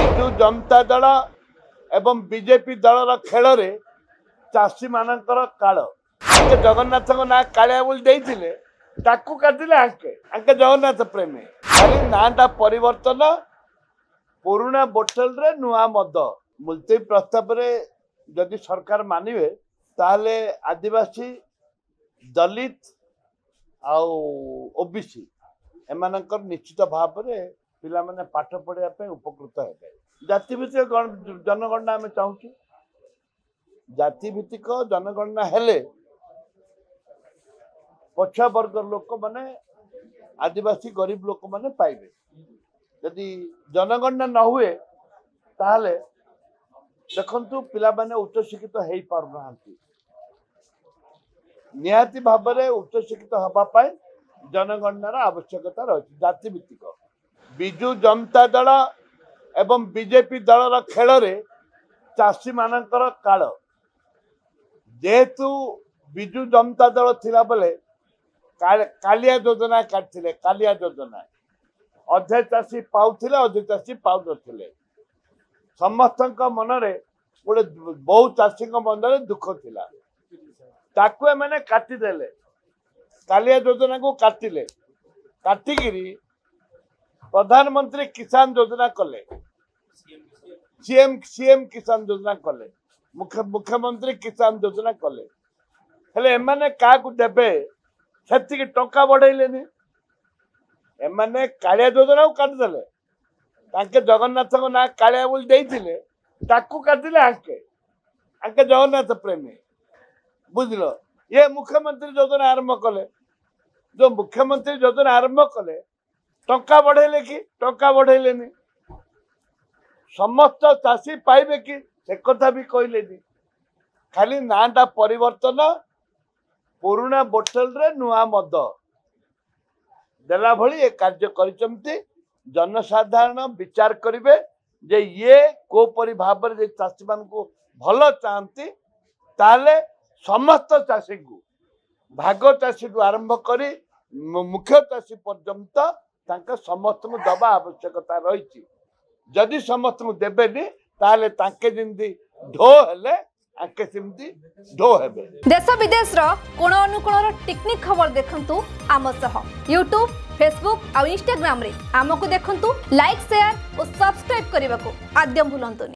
ବିଜୁ ଜନତା ଦଳ ଏବଂ ବିଜେପି ଦଳର ଖେଳରେ ଚାଷୀ ମାନଙ୍କର କାଳ। ଆଙ୍କେ ଜଗନ୍ନାଥଙ୍କ ନାଁ କାଳିଆ ବୋଲି ଦେଇଥିଲେ, ତାକୁ କାଟିଲେ ଆଙ୍କେ ଜଗନ୍ନାଥ ପ୍ରେମୀ। ଖାଲି ନାଁଟା ପରିବର୍ତ୍ତନ, ପୁରୁଣା ବୋଟଲରେ ନୂଆ ମଦ। ମୁଲତବୀ ପ୍ରସ୍ତାବରେ ଯଦି ସରକାର ମାନିବେ ତାହେଲେ ଆଦିବାସୀ, ଦଲିତ ଆଉ ଓବିସି ଏମାନଙ୍କର ନିଶ୍ଚିତ ଭାବରେ ପିଲାମାନେ ପାଠ ପଢ଼ିବା ପାଇଁ ଉପକୃତ ହେବେ। ଜାତିଭିତ୍ତିକ ଜନଗଣନା ଆମେ ଚାହୁଁଛୁ। ଜାତିଭିତ୍ତିକ ଜନଗଣନା ହେଲେ ପଛୁଆ ବର୍ଗର ଲୋକମାନେ, ଆଦିବାସୀ ଗରିବ ଲୋକମାନେ ପାଇବେ। ଯଦି ଜନଗଣନା ନ ହୁଏ ତାହେଲେ ଦେଖନ୍ତୁ ପିଲାମାନେ ଉଚ୍ଚଶିକ୍ଷିତ ହେଇପାରୁନାହାନ୍ତି। ନିହାତି ଭାବରେ ଉଚ୍ଚଶିକ୍ଷିତ ହେବା ପାଇଁ ଜନଗଣନାର ଆବଶ୍ୟକତା ରହିଛି। ଜାତିଭିତ୍ତିକ ବିଜୁ ଜନତା ଦଳ ଏବଂ ବିଜେପି ଦଳର ଖେଳରେ ଚାଷୀ ମାନଙ୍କର କାଳ। ଯେହେତୁ ବିଜୁ ଜନତା ଦଳ ଥିଲା ବେଲେ କାଳିଆ ଯୋଜନା କାଟିଥିଲେ। କାଳିଆ ଯୋଜନା ଅଧେ ଚାଷୀ ପାଉଥିଲେ, ଅଧେ ଚାଷୀ ପାଉନଥିଲେ। ସମସ୍ତଙ୍କ ମନରେ ଗୋଟେ ବହୁ ଚାଷୀଙ୍କ ମନରେ ଦୁଃଖ ଥିଲା। ତାକୁ ଏମାନେ କାଟିଦେଲେ, କାଳିଆ ଯୋଜନାକୁ କାଟିଲେ। କାଟିକିରି ପ୍ରଧାନମନ୍ତ୍ରୀ କିଷାନ ଯୋଜନା କଲେ, ସିଏମ କିଷାନ ଯୋଜନା କଲେ, ମୁଖ୍ୟମନ୍ତ୍ରୀ କିଷାନ ଯୋଜନା କଲେ। ହେଲେ ଏମାନେ କାହାକୁ ଦେବେ ସେତିକି ଟଙ୍କା ବଢେଇଲେନି। ଏମାନେ କାଳିଆ ଯୋଜନାକୁ କାଟିଦେଲେ, ତାଙ୍କେ ଜଗନ୍ନାଥଙ୍କ ନାଁ କାଳିଆ ବୋଲି ଦେଇଥିଲେ, ତାକୁ କାଟିଲେ ଆଙ୍କେ ଜଗନ୍ନାଥ ପ୍ରେମୀ। ବୁଝିଲ? ଇଏ ମୁଖ୍ୟମନ୍ତ୍ରୀ ଯୋଜନା ଆରମ୍ଭ କଲେ। ଯୋଉ ମୁଖ୍ୟମନ୍ତ୍ରୀ ଯୋଜନା ଆରମ୍ଭ କଲେ ଟଙ୍କା ବଢେଇଲେ କି? ଟଙ୍କା ବଢେଇଲେନି। ସମସ୍ତ ଚାଷୀ ପାଇବେ କି? ସେ କଥା ବି କହିଲେନି। ଖାଲି ନାଁଟା ପରିବର୍ତ୍ତନ, ପୁରୁଣା ବୋଟଲରେ ନୂଆ ମଦ ଦେଲା ଭଳି ଏ କାର୍ଯ୍ୟ କରିଛନ୍ତି। ଜନସାଧାରଣ ବିଚାର କରିବେ ଯେ ଇଏ କୋପରି ଭାବରେ ଯେ ଚାଷୀ ମାନଙ୍କୁ ଭଲ ଚାହାନ୍ତି, ତାହେଲେ ସମସ୍ତ ଚାଷୀଙ୍କୁ, ଭାଗ ଚାଷୀଠୁ ଆରମ୍ଭ କରି ମୁଖ୍ୟ ଚାଷୀ ପର୍ଯ୍ୟନ୍ତ ତାଙ୍କ ସମସ୍ତଙ୍କୁ ଦେବା ଆବଶ୍ୟକତା ରହିଛି। ଯଦି ସମସ୍ତଙ୍କୁ ଦେବେନି ତାହେଲେ ତାଙ୍କେ ଯେମିତି ଢୋ ହେଲେ ଆଙ୍କେ ସେମିତି ଢୋ ହେବେ। देश विदेश कोण अनुकोण टेक्निक खबर देखंतु आम सह यूट्यूब, फेसबुक और इंस्टाग्राम रे आमको देखंतु। लाइक, शेयर और सब्सक्राइब करने को आद्यम भूलंतुनि।